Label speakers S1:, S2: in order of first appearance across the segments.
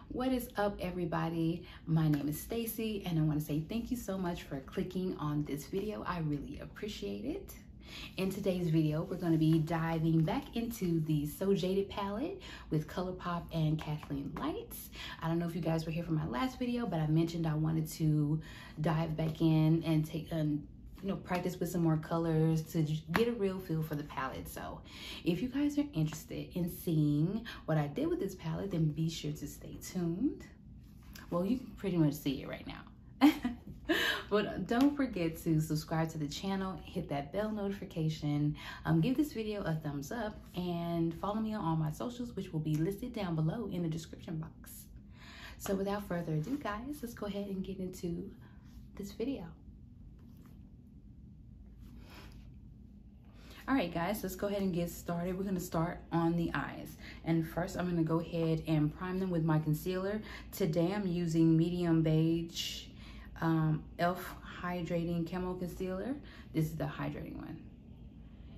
S1: What is up, everybody? My name is Stacy, and I want to say thank you so much for clicking on this video. I really appreciate it. In today's video, we're going to be diving back into the So Jaded palette with ColourPop and Kathleen Lights. I don't know if you guys were here for my last video, but I mentioned I wanted to dive back in and take practice with some more colors to get a real feel for the palette. So if you guys are interested in seeing what I did with this palette, then be sure to stay tuned. Well, you can pretty much see it right now. But don't forget to subscribe to the channel, hit that bell notification, give this video a thumbs up, and follow me on all my socials, which will be listed down below in the description box. So without further ado, guys, let's go ahead and get into this video. All right, guys, let's go ahead and get started. We're gonna start on the eyes. And first, I'm gonna go ahead and prime them with my concealer. Today, I'm using medium beige e.l.f. hydrating camo concealer. This is the hydrating one.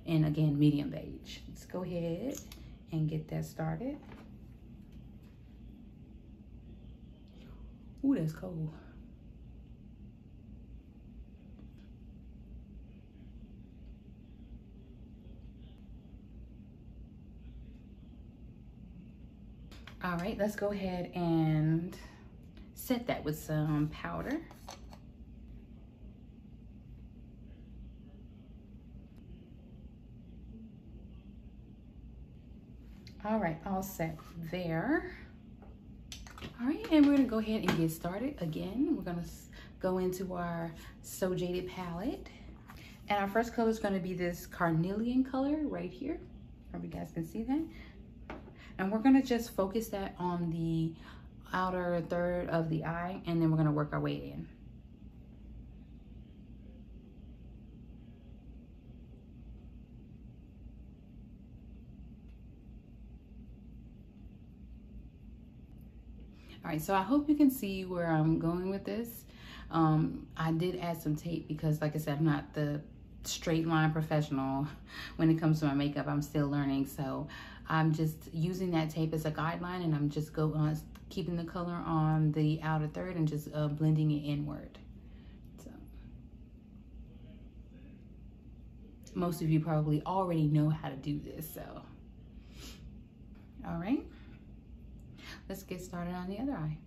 S1: And again, medium beige. Let's go ahead and get that started. Ooh, that's cold. All right, let's go ahead and set that with some powder. All right, all set there. All right, and we're gonna go ahead and get started. Again, we're gonna go into our So Jaded palette. And our first color is gonna be this carnelian color right here. I hope you guys can see that. And we're gonna just focus that on the outer third of the eye, and then we're gonna work our way in. All right, so I hope you can see where I'm going with this. I did add some tape because, like I said, I'm not the straight line professional when it comes to my makeup. I'm still learning, so I'm just using that tape as a guideline, and I'm just keeping the color on the outer third and just blending it inward. So most of you probably already know how to do this, so all right, let's get started on the other eye.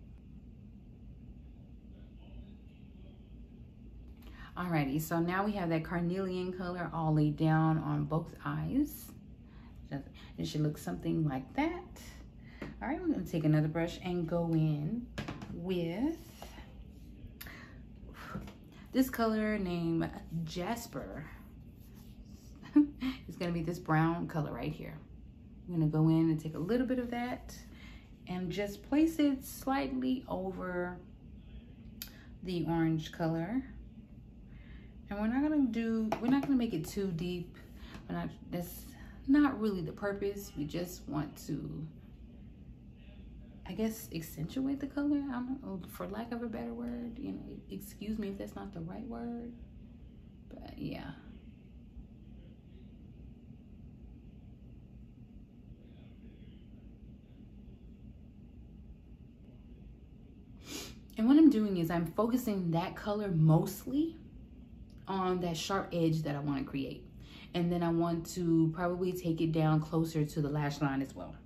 S1: Alrighty, so now we have that carnelian color all laid down on both eyes. It should look something like that. All right, we're gonna take another brush and go in with this color named Jasper. It's gonna be this brown color right here. I'm gonna go in and take a little bit of that and just place it slightly over the orange color. And we're not gonna make it too deep. That's not really the purpose. We just want to, I guess, accentuate the color. I don't know, for lack of a better word. You know, excuse me if that's not the right word, but yeah. And what I'm doing is I'm focusing that color mostly on that sharp edge that I want to create. And then I want to probably take it down closer to the lash line as well.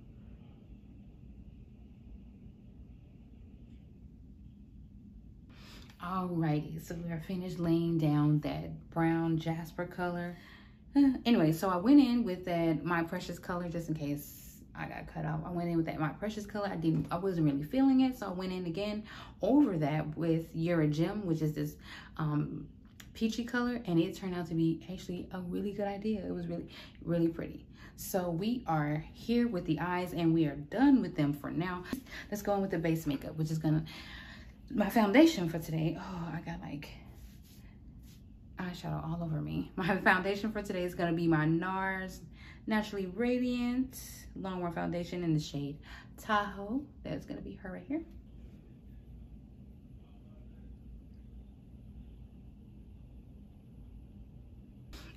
S1: Alrighty, so we're finished laying down that brown Jasper color. Anyway, so I went in with that My Precious color just in case I got cut off. I went in with that My Precious color. I wasn't really feeling it, so I went in again over that with You're Gem, which is this peachy color, and it turned out to be actually a really good idea. It was really pretty. So we are here with the eyes, and we are done with them for now. Let's go in with the base makeup, which is my foundation for today. Oh, I got like eyeshadow all over me. My foundation for today is gonna be my NARS Naturally Radiant Longwear Foundation in the shade Tahoe. That's gonna be her right here.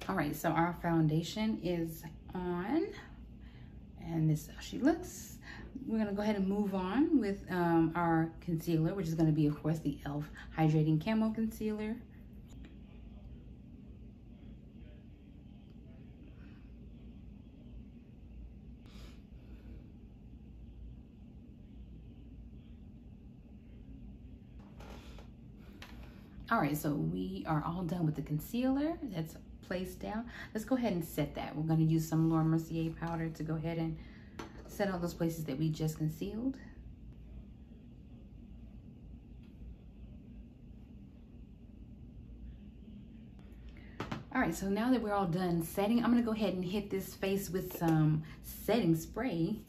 S1: All right, so our foundation is on, and this is how she looks. we're gonna go ahead and move on with our concealer, which is gonna be, of course, the e.l.f. Hydrating Camo Concealer. All right, so we are all done with the concealer. That's placed down. Let's go ahead and set that. We're gonna use some Laura Mercier powder to go ahead and set all those places that we just concealed. All right, so now that we're all done setting, I'm gonna go ahead and hit this face with some setting spray.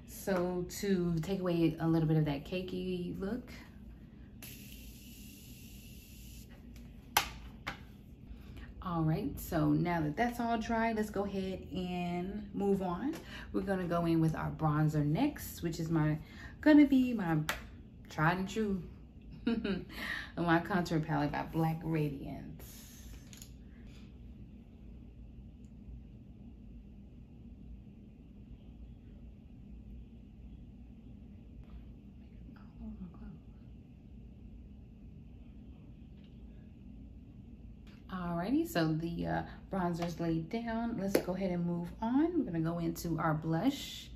S1: So to take away a little bit of that cakey look. All right, so now that that's all dry, let's go ahead and move on. We're gonna go in with our bronzer next, which is gonna be my tried and true my contour palette by Black Radiance. Alrighty, so the bronzer's laid down. Let's go ahead and move on. We're gonna go into our blush.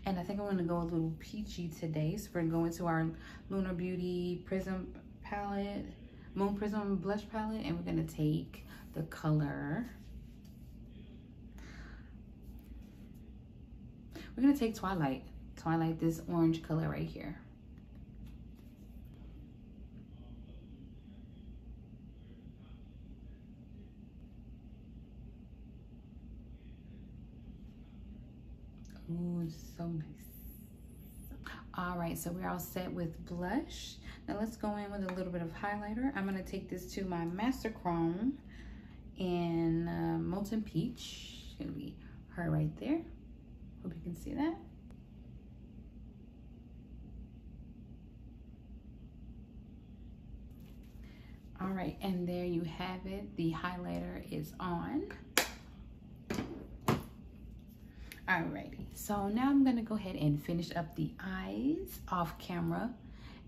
S1: And I think I'm gonna go a little peachy today. So we're gonna go into our Lunar Beauty Prism palette, Moon Prism blush palette, and we're gonna take the color. We're gonna take Twilight, this orange color right here. Ooh, so nice. All right, so we're all set with blush. Now let's go in with a little bit of highlighter. I'm gonna take this to my Master Chrome in Molten Peach. It's gonna be her right there. Hope you can see that. All right, and there you have it. The highlighter is on. Alrighty, so now I'm gonna go ahead and finish up the eyes off camera,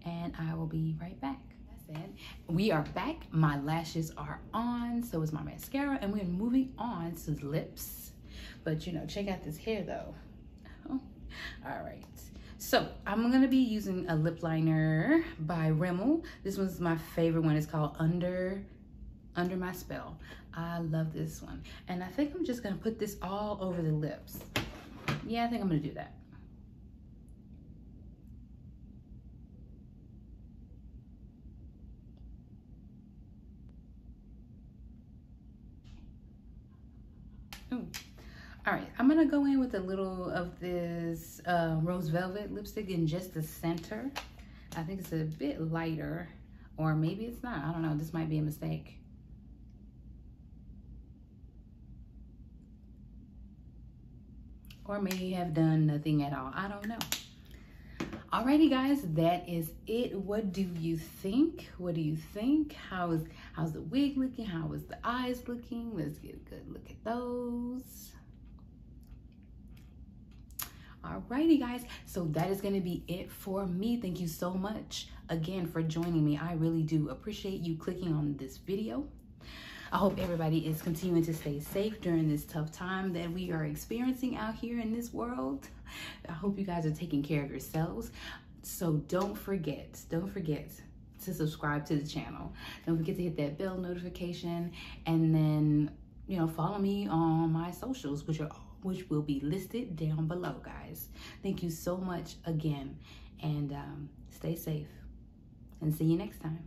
S1: and I will be right back. That's it. We are back. My lashes are on, so is my mascara, and we're moving on to the lips. But you know, check out this hair though. All right, so I'm gonna be using a lip liner by Rimmel. This one's my favorite one. It's called Under My Spell. I love this one, and I think I'm just gonna put this all over the lips. Yeah, I think I'm gonna do that. Ooh. All right, I'm gonna go in with a little of this Rose Velvet lipstick in just the center. I think it's a bit lighter, or maybe it's not. I don't know, this might be a mistake. Or may have done nothing at all. I don't know. Alrighty guys, that is it. What do you think? What do you think? How's the wig looking? How is the eyes looking? Let's get a good look at those. Alrighty guys, so that is gonna be it for me. Thank you so much again for joining me. I really do appreciate you clicking on this video. I hope everybody is continuing to stay safe during this tough time that we are experiencing out here in this world. I hope you guys are taking care of yourselves. So don't forget to subscribe to the channel. Don't forget to hit that bell notification, and then, you know, follow me on my socials, which will be listed down below, guys. Thank you so much again, and stay safe, and see you next time.